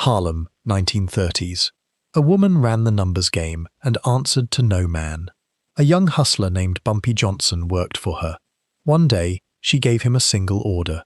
Harlem, 1930s. A woman ran the numbers game and answered to no man. A young hustler named Bumpy Johnson worked for her. One day, she gave him a single order.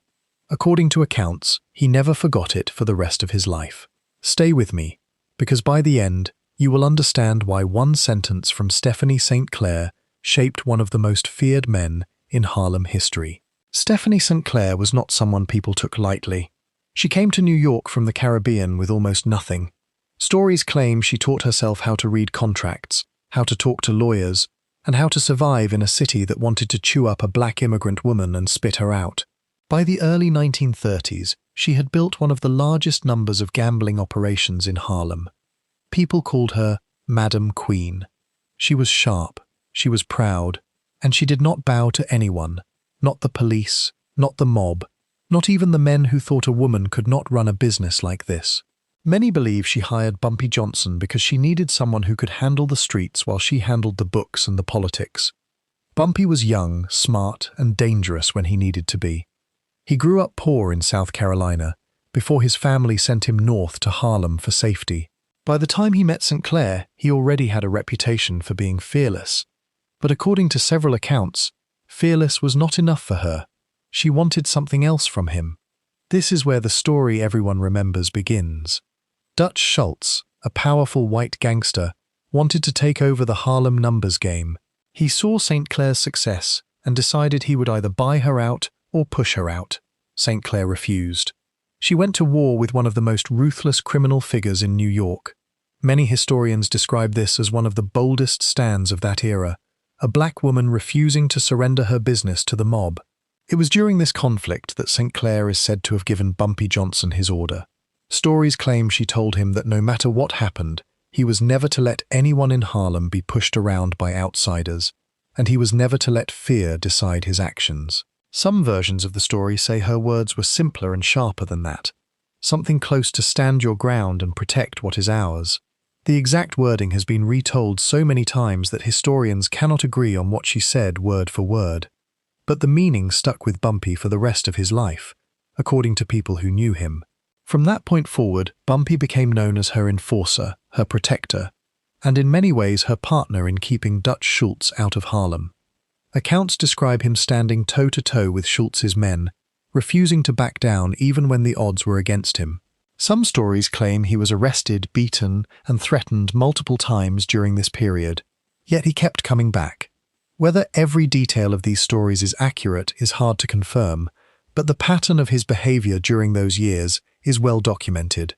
According to accounts, he never forgot it for the rest of his life. Stay with me, because by the end, you will understand why one sentence from Stephanie St. Clair shaped one of the most feared men in Harlem history. Stephanie St. Clair was not someone people took lightly. She came to New York from the Caribbean with almost nothing. Stories claim she taught herself how to read contracts, how to talk to lawyers, and how to survive in a city that wanted to chew up a black immigrant woman and spit her out. By the early 1930s, she had built one of the largest numbers of gambling operations in Harlem. People called her Madam Queen. She was sharp, she was proud, and she did not bow to anyone, not the police, not the mob, not even the men who thought a woman could not run a business like this. Many believe she hired Bumpy Johnson because she needed someone who could handle the streets while she handled the books and the politics. Bumpy was young, smart, and dangerous when he needed to be. He grew up poor in South Carolina before his family sent him north to Harlem for safety. By the time he met St. Clair, he already had a reputation for being fearless. But according to several accounts, fearless was not enough for her. She wanted something else from him. This is where the story everyone remembers begins. Dutch Schultz, a powerful white gangster, wanted to take over the Harlem numbers game. He saw St. Clair's success and decided he would either buy her out or push her out. St. Clair refused. She went to war with one of the most ruthless criminal figures in New York. Many historians describe this as one of the boldest stands of that era, a black woman refusing to surrender her business to the mob. It was during this conflict that St. Clair is said to have given Bumpy Johnson his order. Stories claim she told him that no matter what happened, he was never to let anyone in Harlem be pushed around by outsiders, and he was never to let fear decide his actions. Some versions of the story say her words were simpler and sharper than that, something close to stand your ground and protect what is ours. The exact wording has been retold so many times that historians cannot agree on what she said word for word. But the meaning stuck with Bumpy for the rest of his life, according to people who knew him. From that point forward, Bumpy became known as her enforcer, her protector, and in many ways her partner in keeping Dutch Schultz out of Harlem. Accounts describe him standing toe-to-toe with Schultz's men, refusing to back down even when the odds were against him. Some stories claim he was arrested, beaten, and threatened multiple times during this period, yet he kept coming back. Whether every detail of these stories is accurate is hard to confirm, but the pattern of his behavior during those years is well documented.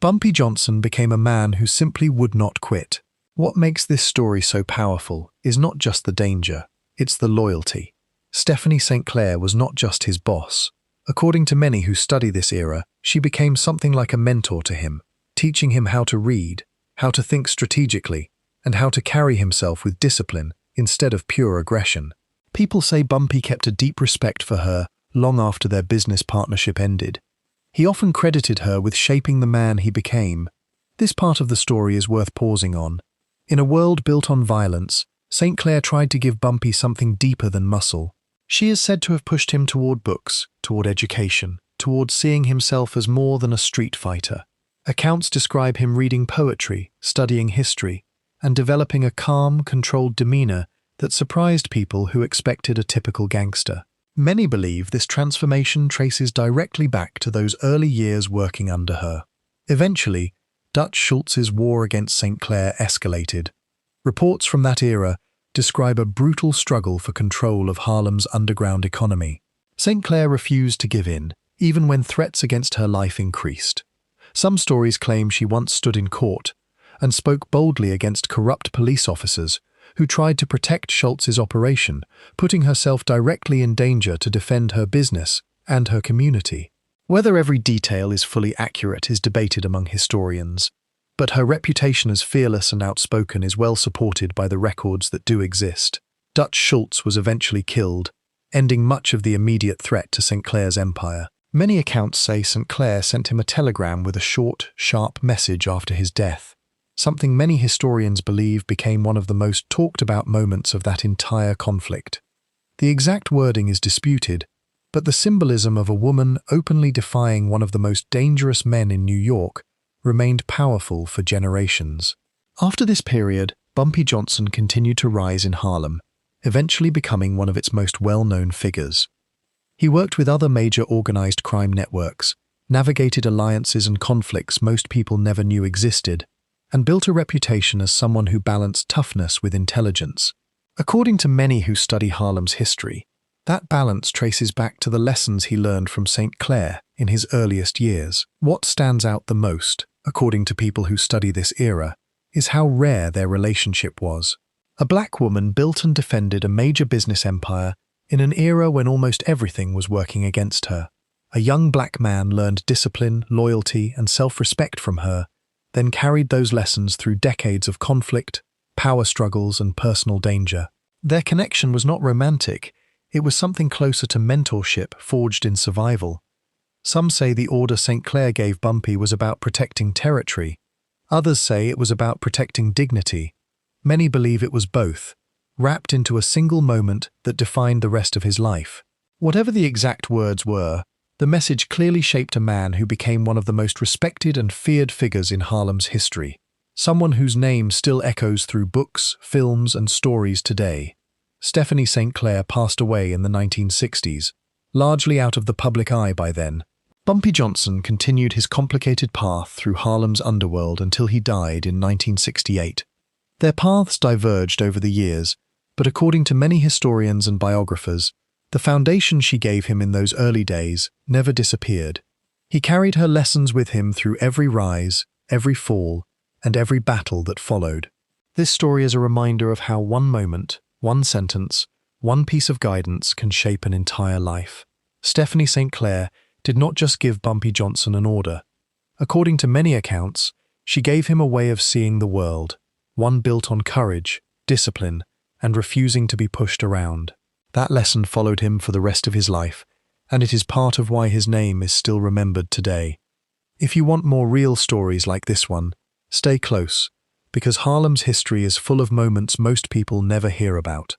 Bumpy Johnson became a man who simply would not quit. What makes this story so powerful is not just the danger, it's the loyalty. Stephanie St. Clair was not just his boss. According to many who study this era, she became something like a mentor to him, teaching him how to read, how to think strategically, and how to carry himself with discipline instead of pure aggression. People say Bumpy kept a deep respect for her long after their business partnership ended. He often credited her with shaping the man he became. This part of the story is worth pausing on. In a world built on violence, St. Clair tried to give Bumpy something deeper than muscle. She is said to have pushed him toward books, toward education, toward seeing himself as more than a street fighter. Accounts describe him reading poetry, studying history, and developing a calm, controlled demeanor that surprised people who expected a typical gangster. Many believe this transformation traces directly back to those early years working under her. Eventually, Dutch Schultz's war against St. Clair escalated. Reports from that era describe a brutal struggle for control of Harlem's underground economy. St. Clair refused to give in, even when threats against her life increased. Some stories claim she once stood in court and spoke boldly against corrupt police officers who tried to protect Schultz's operation, putting herself directly in danger to defend her business and her community. Whether every detail is fully accurate is debated among historians, but her reputation as fearless and outspoken is well supported by the records that do exist. Dutch Schultz was eventually killed, ending much of the immediate threat to St. Clair's empire. Many accounts say St. Clair sent him a telegram with a short, sharp message after his death, something many historians believe became one of the most talked-about moments of that entire conflict. The exact wording is disputed, but the symbolism of a woman openly defying one of the most dangerous men in New York remained powerful for generations. After this period, Bumpy Johnson continued to rise in Harlem, eventually becoming one of its most well-known figures. He worked with other major organized crime networks, navigated alliances and conflicts most people never knew existed, and built a reputation as someone who balanced toughness with intelligence. According to many who study Harlem's history, that balance traces back to the lessons he learned from St. Clair in his earliest years. What stands out the most, according to people who study this era, is how rare their relationship was. A black woman built and defended a major business empire in an era when almost everything was working against her. A young black man learned discipline, loyalty, and self-respect from her, then carried those lessons through decades of conflict, power struggles, and personal danger. Their connection was not romantic, it was something closer to mentorship forged in survival. Some say the order St. Clair gave Bumpy was about protecting territory. Others say it was about protecting dignity. Many believe it was both, wrapped into a single moment that defined the rest of his life. Whatever the exact words were, the message clearly shaped a man who became one of the most respected and feared figures in Harlem's history. Someone whose name still echoes through books, films, and stories today. Stephanie St. Clair passed away in the 1960s, largely out of the public eye by then. Bumpy Johnson continued his complicated path through Harlem's underworld until he died in 1968. Their paths diverged over the years, but according to many historians and biographers, the foundation she gave him in those early days never disappeared. He carried her lessons with him through every rise, every fall, and every battle that followed. This story is a reminder of how one moment, one sentence, one piece of guidance can shape an entire life. Stephanie St. Clair did not just give Bumpy Johnson an order. According to many accounts, she gave him a way of seeing the world, one built on courage, discipline, and refusing to be pushed around. That lesson followed him for the rest of his life, and it is part of why his name is still remembered today. If you want more real stories like this one, stay close, because Harlem's history is full of moments most people never hear about.